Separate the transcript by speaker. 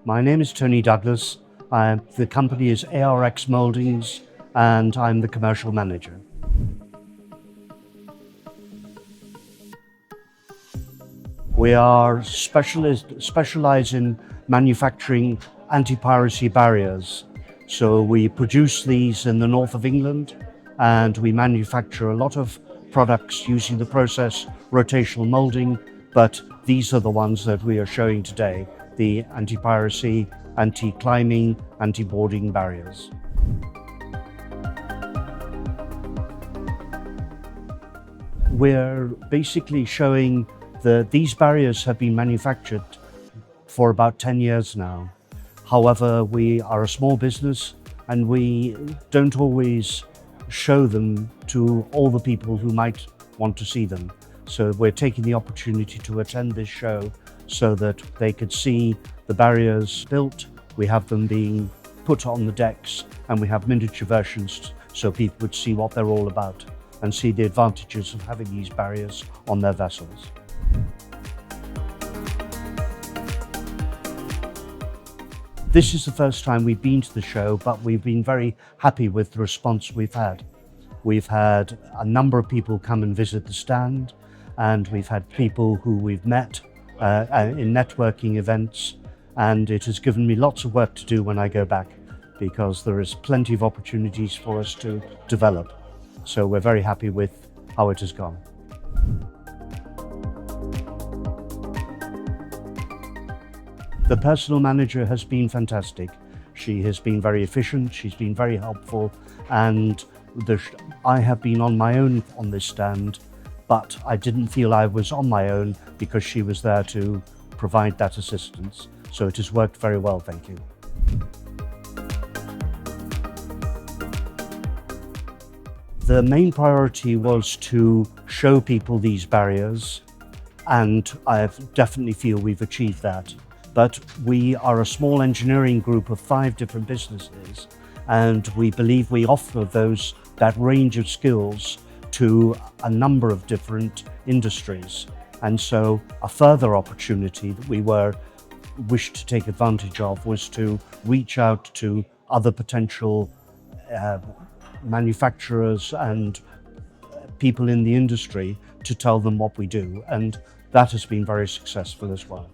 Speaker 1: My name is Tony Douglas. The company is ARX Mouldings and I'm the commercial manager. We are specialize in manufacturing anti-piracy barriers. So we produce these in the north of England and we manufacture a lot of products using the process rotational moulding, but these are the ones that we are showing today, the anti-piracy, anti-climbing, anti-boarding barriers. We're basically showing that these barriers have been manufactured for about 10 years now. However, we are a small business and we don't always show them to all the people who might want to see them. So we're taking the opportunity to attend this show so that they could see the barriers built. We have them being put on the decks and we have miniature versions so people would see what they're all about and see the advantages of having these barriers on their vessels. This is the first time we've been to the show, but we've been very happy with the response we've had. We've had a number of people come and visit the stand, and we've had people who we've met in networking events, and it has given me lots of work to do when I go back, because there is plenty of opportunities for us to develop. So we're very happy with how it has gone. The personal manager has been fantastic. She has been very efficient, she's been very helpful, and I have been on my own on this stand, but I didn't feel I was on my own because she was there to provide that assistance. So it has worked very well, thank you. The main priority was to show people these barriers, and I definitely feel we've achieved that. But we are a small engineering group of 5 different businesses, and we believe we offer that range of skills to a number of different industries. And so a further opportunity that we wished to take advantage of was to reach out to other potential manufacturers and people in the industry to tell them what we do, and that has been very successful as well.